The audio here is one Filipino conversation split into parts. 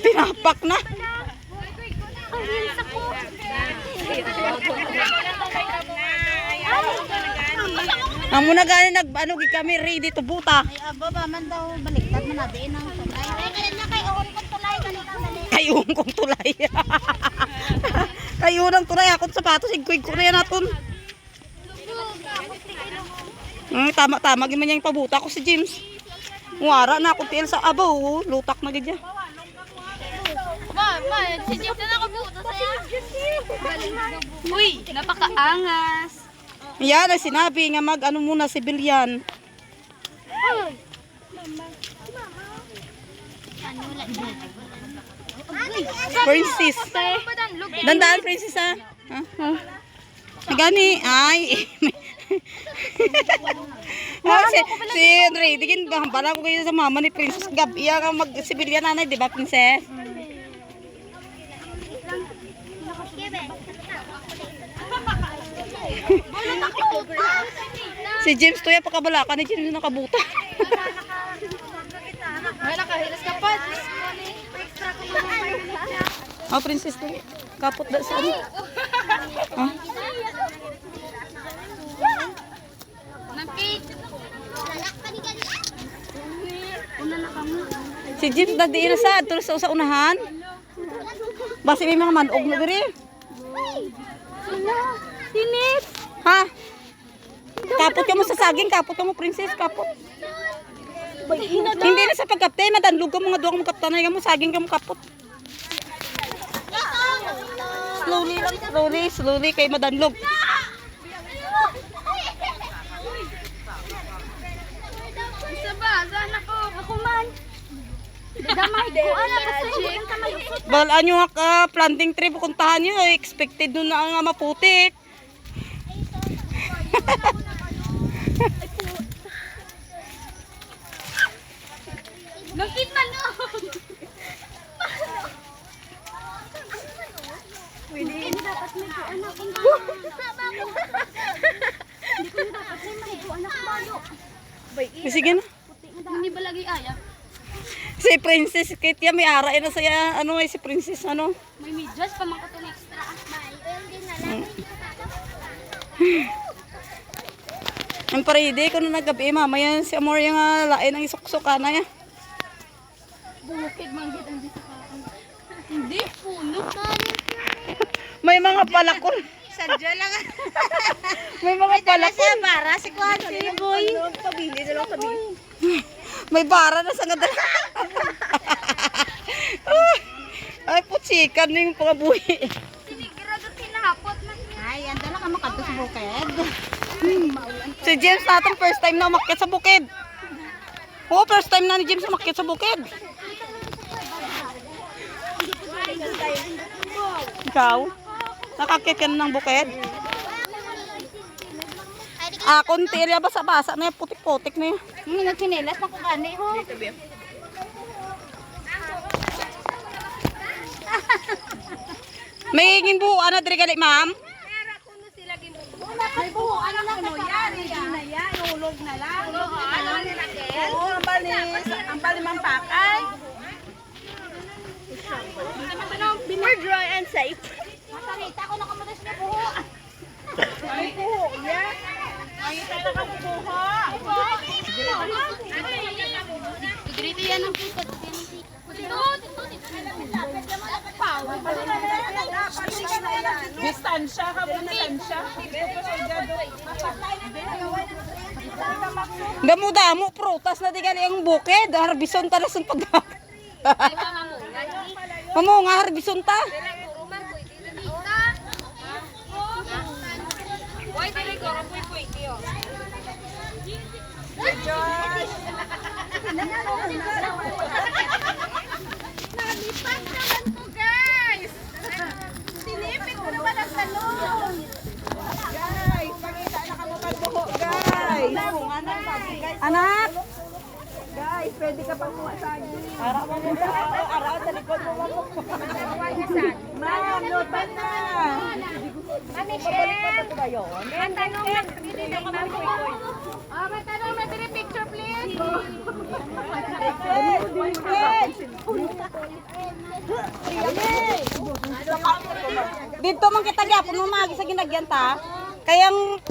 Tinapak na. Ang muna gani nag-ano kami ready to buta. Ay ababa man daw baliktad man natin ang tulay. Ay kaya na kay on kong tulay kanina dali. Kayo kong tulay. Kayo nang tulay akong sapatos igkuig ko na yan naton. Tama-tama giman niya yung pabuta ko si James. Nguara na ako tiil sa abaw, lutak na gidya. Ma, si James na nakabuta saya. Uy, napakaangas. Yan ang sinabi nga mag-ano muna civilian. Princess. Dandaan princess ha. Gani ay. Si Henry, digin ba bala ko kayo sa mama ni Princess Gab. Iya ka mag-civilian nanay, di ba princess? Si James tuya pakabalakan ni James nakabuta. Ay nakahilas ka pa. Oh, princess tuya. Kapot da sa ano. Ah. Si James dadi ira sa tulos sa unahan. Basi may mga manog na diri. Tinit. Ha? Kapot ka mo sa saging, kapot ka mo princess, kapot. Hindi na sa pagkapte, madanlog ka mga duwang mo kaptanay ka mo, saging ka mo kapot. Slowly lang, slowly kay madanlog. Isa ba? Saan ako man? Damay ko. Ano pa sa iyo? Balaan nyo nga planting tree, pukuntahan nyo, expected nun na nga maputik. Bakit man no? Pwede dapat may anak kong bago. Hindi ko dapat may anak kong bago. Sige na. Hindi ba lagi aya? Si Princess Kate may ara na saya, ano ay si Princess ano? May medyas pa mga katong extra. Ang paride ko na nagabi, mamaya si Amor yung lain ang isuksuka na yan. Bukid manggit ang dito ka. Hindi puno. May mga palakol. Sadya lang. May mga palakol. Para si Kuan si Boy. Pabili na lang pabili. May bara na sa ngada. Ay, putsikan na yung pangabuhi. Sinigrado tinahapot man. Ay, anda lang ka makadto sa bukid. Si James natin first time na umakyat sa bukid. Oo, first time na ni James umakyat sa bukid. Ikaw? Nakakit ka na ng bukid? Konti rin basa-basa na yung putik-putik na yun. Nagkinilas na ko gani ho. May hingin buuan na diri gali, ma'am? May buho, ano lang ano yan? Hindi na yan, ulog na lang. Ano nila Kel? Oo, ang bali mampakay. More dry and safe. Masalita ko na kamutas na buho. May buho, yan. Makita na ka buho. Dito yan ang puto. Distansya ka po na tansya. Damo-damo, prutas na di gali ang bukid. Harbison ta na sa pag... Mamo nga, harbison ta. Nalipat naman po guys. Sinipit ko naman ang salon. Guys, pakita na kamo buho guys. Anak! Guys, pwede ka pang kumasagi. Araw sa likod mo. Ma'am, lutan na. Ang tanong na, matanong na dili picture please. Dito man kita gyapon mo magi sa ginagyan ta. Kayang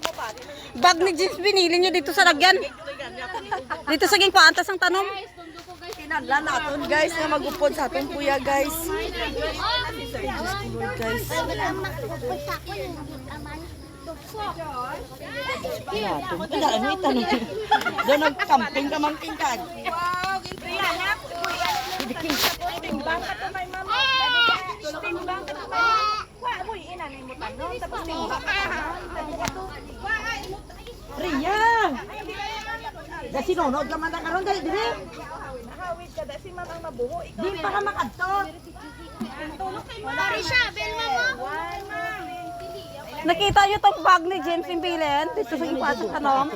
bag ni James binili nyo dito sa lagyan. Dito sa ging paantas ang tanom. Kinahanglan naton guys nga magupod sa atong kuya guys. Guys. Naton. Kada ano itanong. Do nagcamping ka man tingkad. Wow, Rian na. Timbang ka to may mama. Timbang ka to may mama. Wa mo inanay mo tanong tapos timbang ka. Wa ay mo. Ria. Da sinunod ka man karon dali dili. Nakawid ka da si mamang mabuho. Ikaw Di pa ka makadto. Sorry siya, bel mo. Nakita nyo tong bag ni James yung bilhin dito sa ging paantas ang tanom.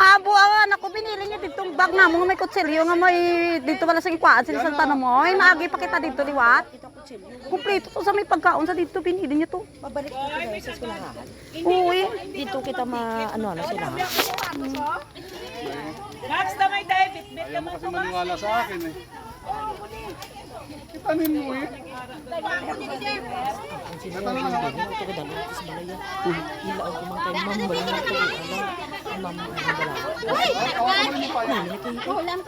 Abo awan ako binili niya ditong bag na mo may kutsilyo nga may dito wala sa ikwaan sila sa tanong mo. Ay maagi pa kita dito liwat. Kumpleto to sa may pagkaon sa dito binili niya to. Pabalik ka guys sa eskwelahan. Uy. Dito kita ano sila. Max na may David, bet ka mo Kasi maniwala sa akin eh. Itanin mo eh. Sinabi ko dito ko dalo sa balaya. Ilaw ko man kay mama bala na to ala. Mama ang bala.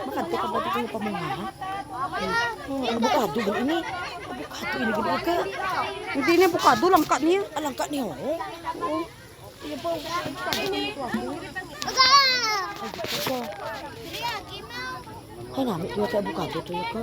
Makadto ka ba dito pa mga ha? Abukado ba ini? Abukado ini gid ka. Hindi niya bukado lang ka niya. Alangka ni ho. Ay namin yung sa abukado to yung ka.